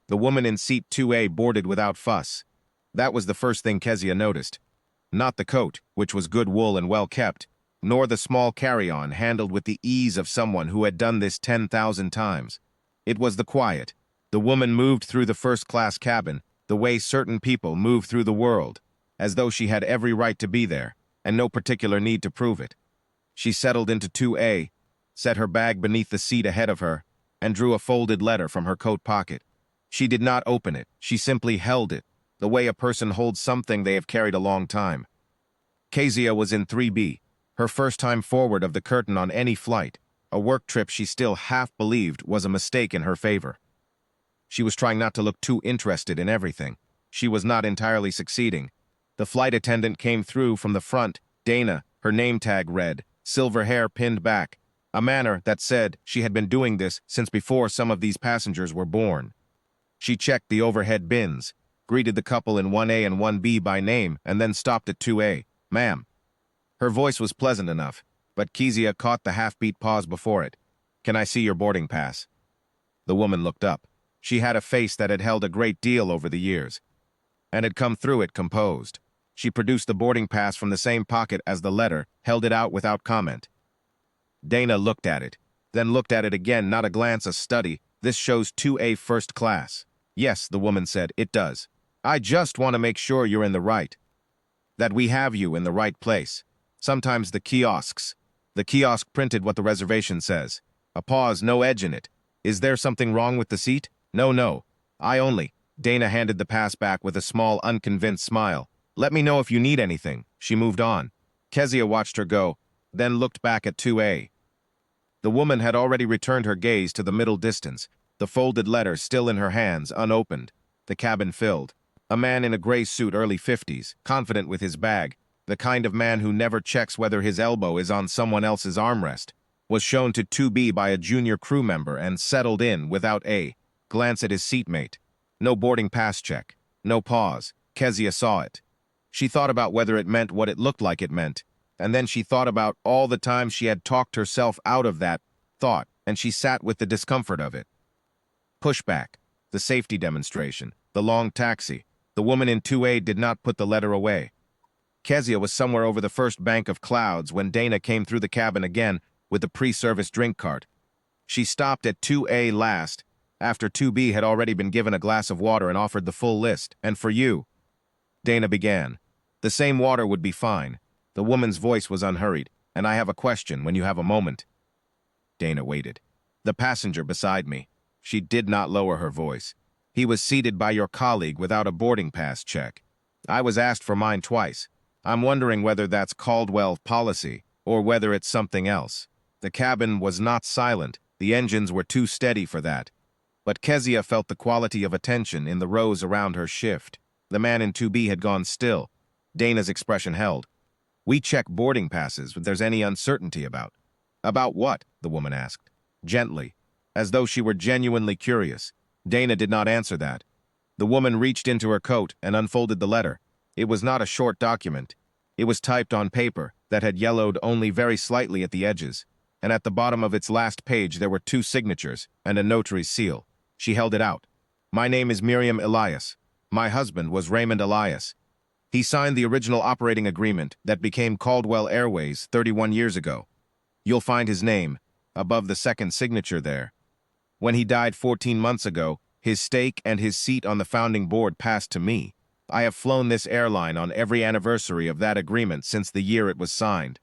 The woman in seat 2A boarded without fuss. That was the first thing Kezia noticed. Not the coat, which was good wool and well kept, nor the small carry-on handled with the ease of someone who had done this 10,000 times. It was the quiet. The woman moved through the first-class cabin, the way certain people move through the world, as though she had every right to be there, and no particular need to prove it. She settled into 2A, set her bag beneath the seat ahead of her, and drew a folded letter from her coat pocket. She did not open it, she simply held it, the way a person holds something they have carried a long time. Kezia was in 3B, her first time forward of the curtain on any flight, a work trip she still half believed was a mistake in her favor. She was trying not to look too interested in everything. She was not entirely succeeding. The flight attendant came through from the front, Dana, her name tag read, silver hair pinned back, a manner that said she had been doing this since before some of these passengers were born. She checked the overhead bins, greeted the couple in 1A and 1B by name, and then stopped at 2A. "Ma'am." Her voice was pleasant enough, but Kezia caught the half-beat pause before it. "Can I see your boarding pass?" The woman looked up. She had a face that had held a great deal over the years, and had come through it composed. She produced the boarding pass from the same pocket as the letter, held it out without comment. Dana looked at it, then looked at it again, not a glance, a study. "This shows 2A first class." "Yes," the woman said, "it does. I just want to make sure you're in the right. That we have you in the right place. Sometimes the kiosk printed what the reservation says. A pause, no edge in it. Is there something wrong with the seat? No. I only." Dana handed the pass back with a small, unconvinced smile. "Let me know if you need anything." She moved on. Kezia watched her go, then looked back at 2A. The woman had already returned her gaze to the middle distance, the folded letter still in her hands, unopened. The cabin filled. A man in a gray suit, early 50s, confident with his bag, the kind of man who never checks whether his elbow is on someone else's armrest, was shown to 2B by a junior crew member and settled in without a glance at his seatmate. No boarding pass check. No pause. Kezia saw it. She thought about whether it meant what it looked like it meant, and then she thought about all the times she had talked herself out of that thought, and she sat with the discomfort of it. Pushback, the safety demonstration, the long taxi. The woman in 2A did not put the letter away. Kezia was somewhere over the first bank of clouds when Dana came through the cabin again with the pre-service drink cart. She stopped at 2A last, after 2B had already been given a glass of water and offered the full list. "And for you," Dana began. "The same water would be fine." The woman's voice was unhurried. "And I have a question when you have a moment." Dana waited. "The passenger beside me." She did not lower her voice. "He was seated by your colleague without a boarding pass check. I was asked for mine twice. I'm wondering whether that's Caldwell policy or whether it's something else." The cabin was not silent. The engines were too steady for that. But Kezia felt the quality of attention in the rows around her shift. The man in 2B had gone still. Dana's expression held. "We check boarding passes if there's any uncertainty about." "About what?" the woman asked, gently, as though she were genuinely curious. Dana did not answer that. The woman reached into her coat and unfolded the letter. It was not a short document. It was typed on paper that had yellowed only very slightly at the edges, and at the bottom of its last page there were 2 signatures and a notary's seal. She held it out. "My name is Miriam Elias. My husband was Raymond Elias. He signed the original operating agreement that became Caldwell Airways 31 years ago. You'll find his name above the second signature there. When he died 14 months ago, his stake and his seat on the founding board passed to me. I have flown this airline on every anniversary of that agreement since the year it was signed."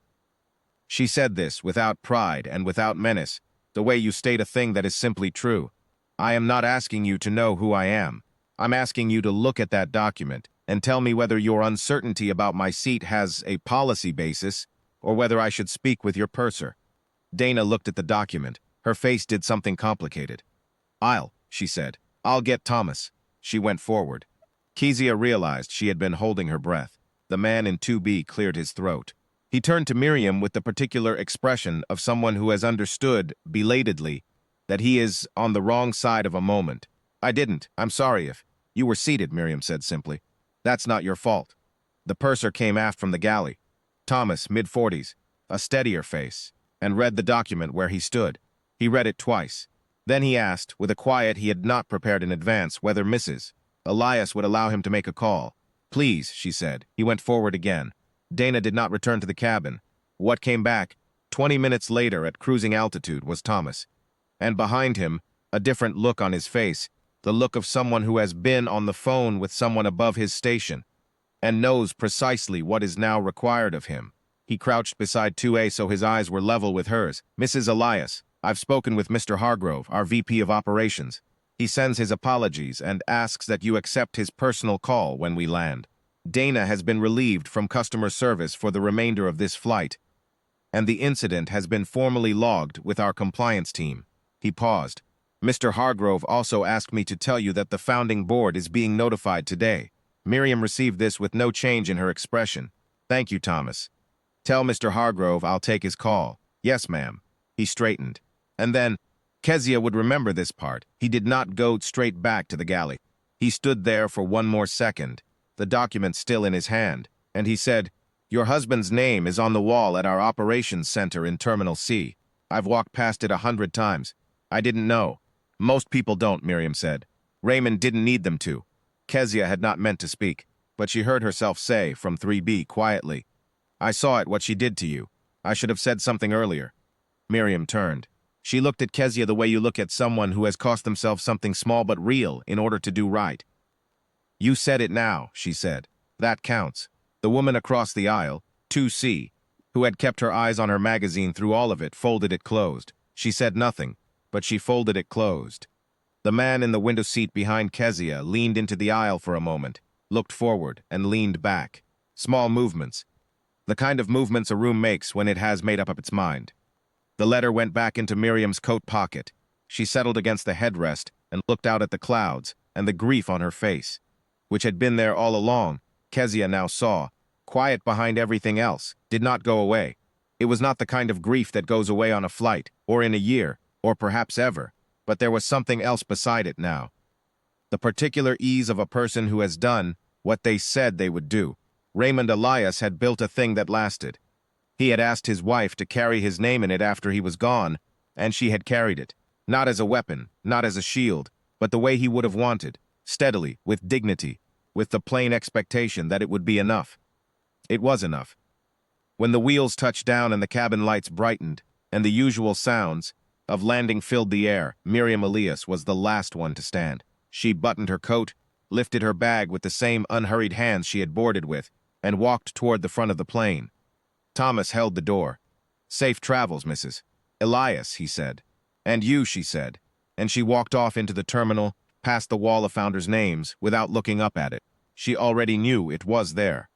She said this without pride and without menace, the way you state a thing that is simply true. "I am not asking you to know who I am. I'm asking you to look at that document and tell me whether your uncertainty about my seat has a policy basis or whether I should speak with your purser." Dana looked at the document. Her face did something complicated. She said. "I'll get Thomas." She went forward. Kezia realized she had been holding her breath. The man in 2B cleared his throat. He turned to Miriam with the particular expression of someone who has understood, belatedly, that he is on the wrong side of a moment. "I didn't. I'm sorry if you were seated," Miriam said simply. "That's not your fault." The purser came aft from the galley. Thomas, mid-40s, a steadier face, and read the document where he stood. He read it twice. Then he asked, with a quiet he had not prepared in advance, whether Mrs. Elias would allow him to make a call. "Please," she said. He went forward again. Dana did not return to the cabin. What came back, 20 minutes later at cruising altitude, was Thomas. And behind him, a different look on his face, the look of someone who has been on the phone with someone above his station and knows precisely what is now required of him. He crouched beside 2A so his eyes were level with hers. "Mrs. Elias, I've spoken with Mr. Hargrove, our VP of Operations. He sends his apologies and asks that you accept his personal call when we land. Dana has been relieved from customer service for the remainder of this flight, and the incident has been formally logged with our compliance team." He paused. "Mr. Hargrove also asked me to tell you that the founding board is being notified today." Miriam received this with no change in her expression. "Thank you, Thomas. Tell Mr. Hargrove I'll take his call." "Yes, ma'am." He straightened. And then, Kezia would remember this part. He did not go straight back to the galley. He stood there for one more second, the document still in his hand, and he said, "Your husband's name is on the wall at our operations center in Terminal C. I've walked past it 100 times. I didn't know." "Most people don't," Miriam said. "Raymond didn't need them to." Kezia had not meant to speak, but she heard herself say from 3B quietly, "I saw it, what she did to you. I should have said something earlier." Miriam turned. She looked at Kezia the way you look at someone who has cost themselves something small but real in order to do right. "You said it now," she said. "That counts." The woman across the aisle, 2C, who had kept her eyes on her magazine through all of it, folded it closed. She said nothing, but she folded it closed. The man in the window seat behind Kezia leaned into the aisle for a moment, looked forward, and leaned back. Small movements. The kind of movements a room makes when it has made up its mind. The letter went back into Miriam's coat pocket. She settled against the headrest and looked out at the clouds and the grief on her face, which had been there all along. Kezia now saw, quiet behind everything else, did not go away. It was not the kind of grief that goes away on a flight, or in a year, or perhaps ever. But there was something else beside it now. The particular ease of a person who has done what they said they would do. Raymond Elias had built a thing that lasted. He had asked his wife to carry his name in it after he was gone, and she had carried it. Not as a weapon, not as a shield, but the way he would have wanted, steadily, with dignity, with the plain expectation that it would be enough. It was enough. When the wheels touched down and the cabin lights brightened, and the usual sounds of landing filled the air, Miriam Elias was the last one to stand. She buttoned her coat, lifted her bag with the same unhurried hands she had boarded with, and walked toward the front of the plane. Thomas held the door. "Safe travels, Mrs. Elias," he said. "And you," she said. And she walked off into the terminal, past the wall of founders' names, without looking up at it. She already knew it was there.